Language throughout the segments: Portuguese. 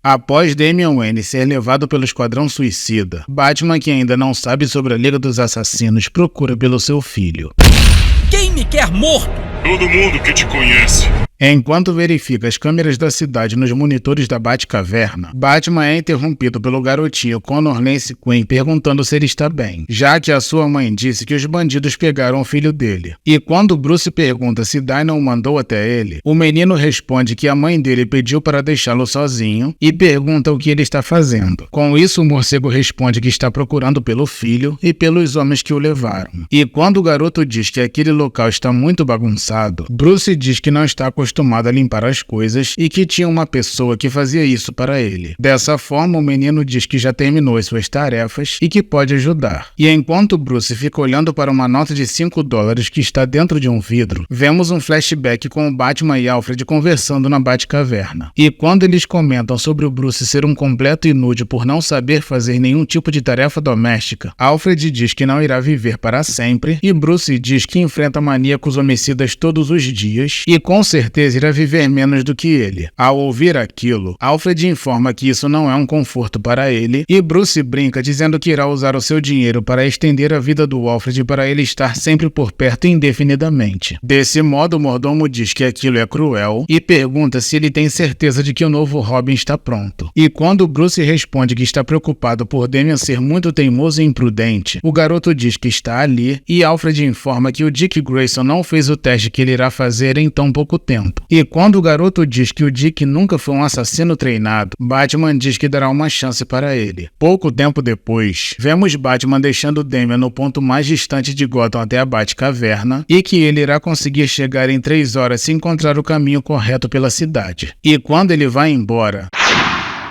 Após Damian Wayne ser levado pelo Esquadrão Suicida, Batman, que ainda não sabe sobre a Liga dos Assassinos, procura pelo seu filho. Quem me quer morto? Todo mundo que te conhece. Enquanto verifica as câmeras da cidade nos monitores da Batcaverna, Batman é interrompido pelo garotinho Connor Lance Quinn perguntando se ele está bem, já que a sua mãe disse que os bandidos pegaram o filho dele. E quando Bruce pergunta se Dinah o mandou até ele, o menino responde que a mãe dele pediu para deixá-lo sozinho e pergunta o que ele está fazendo. Com isso, o morcego responde que está procurando pelo filho e pelos homens que o levaram. E quando o garoto diz que aquele local está muito bagunçado, Bruce diz que não está acostumado a limpar as coisas e que tinha uma pessoa que fazia isso para ele. Dessa forma, o menino diz que já terminou as suas tarefas e que pode ajudar. E enquanto Bruce fica olhando para uma nota de $5 que está dentro de um vidro, vemos um flashback com o Batman e Alfred conversando na Batcaverna. E quando eles comentam sobre o Bruce ser um completo inútil por não saber fazer nenhum tipo de tarefa doméstica, Alfred diz que não irá viver para sempre e Bruce diz que enfrenta maníacos homicidas todos os dias e com certeza irá viver menos do que ele. Ao ouvir aquilo, Alfred informa que isso não é um conforto para ele e Bruce brinca dizendo que irá usar o seu dinheiro para estender a vida do Alfred para ele estar sempre por perto indefinidamente. Desse modo, o mordomo diz que aquilo é cruel e pergunta se ele tem certeza de que o novo Robin está pronto. E quando Bruce responde que está preocupado por Damian ser muito teimoso e imprudente, o garoto diz que está ali e Alfred informa que o Dick Grayson não fez o teste que ele irá fazer em tão pouco tempo. E quando o garoto diz que o Dick nunca foi um assassino treinado, Batman diz que dará uma chance para ele. Pouco tempo depois, vemos Batman deixando Damian no ponto mais distante de Gotham até a Batcaverna e que ele irá conseguir chegar em 3 horas se encontrar o caminho correto pela cidade. E quando ele vai embora,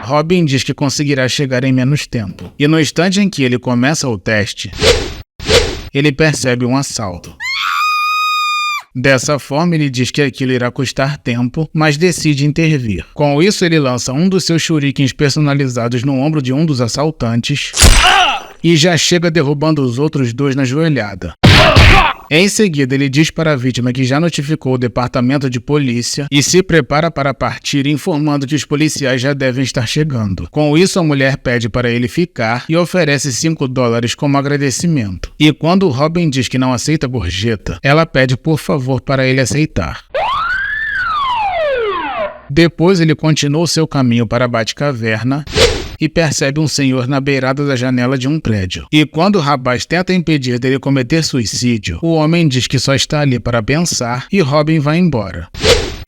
Robin diz que conseguirá chegar em menos tempo. E no instante em que ele começa o teste, ele percebe um assalto. Dessa forma, ele diz que aquilo irá custar tempo, mas decide intervir. Com isso, ele lança um dos seus shurikens personalizados no ombro de um dos assaltantes e já chega derrubando os outros 2 na joelhada. Em seguida, ele diz para a vítima que já notificou o departamento de polícia e se prepara para partir, informando que os policiais já devem estar chegando. Com isso, a mulher pede para ele ficar e oferece $5 como agradecimento. E quando Robin diz que não aceita gorjeta, ela pede por favor para ele aceitar. Depois, ele continua o seu caminho para a Batcaverna e percebe um senhor na beirada da janela de um prédio. E quando o rapaz tenta impedir dele cometer suicídio, o homem diz que só está ali para pensar e Robin vai embora.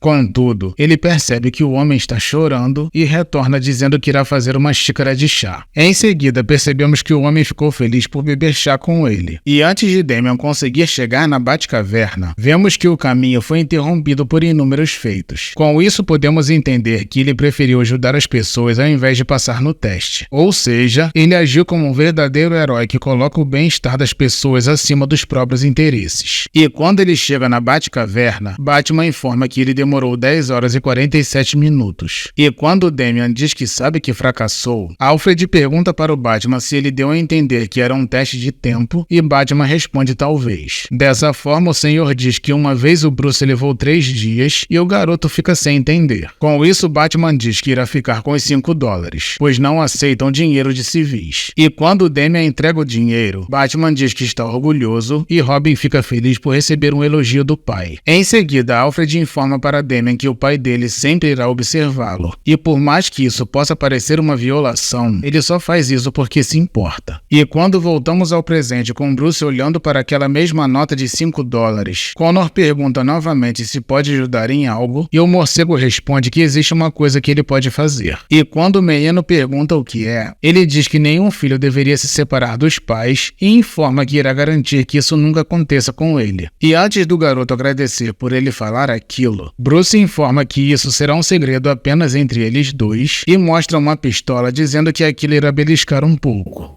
Contudo, ele percebe que o homem está chorando e retorna dizendo que irá fazer uma xícara de chá. Em seguida, percebemos que o homem ficou feliz por beber chá com ele. E antes de Damian conseguir chegar na Batcaverna, vemos que o caminho foi interrompido por inúmeros feitos. Com isso, podemos entender que ele preferiu ajudar as pessoas ao invés de passar no teste. Ou seja, ele agiu como um verdadeiro herói que coloca o bem-estar das pessoas acima dos próprios interesses. E quando ele chega na Batcaverna, Batman informa que ele demorou 10 horas e 47 minutos. E quando Damian diz que sabe que fracassou, Alfred pergunta para o Batman se ele deu a entender que era um teste de tempo e Batman responde talvez. Dessa forma, o senhor diz que uma vez o Bruce levou 3 dias e o garoto fica sem entender. Com isso, Batman diz que irá ficar com os $5, pois não aceitam dinheiro de civis. E quando Damian entrega o dinheiro, Batman diz que está orgulhoso e Robin fica feliz por receber um elogio do pai. Em seguida, Alfred informa para Damian que o pai dele sempre irá observá-lo. E por mais que isso possa parecer uma violação, ele só faz isso porque se importa. E quando voltamos ao presente com Bruce olhando para aquela mesma nota de $5, Connor pergunta novamente se pode ajudar em algo e o morcego responde que existe uma coisa que ele pode fazer. E quando o menino pergunta o que é, ele diz que nenhum filho deveria se separar dos pais e informa que irá garantir que isso nunca aconteça com ele. E antes do garoto agradecer por ele falar aquilo, Bruce informa que isso será um segredo apenas entre eles dois e mostra uma pistola dizendo que aquilo irá beliscar um pouco.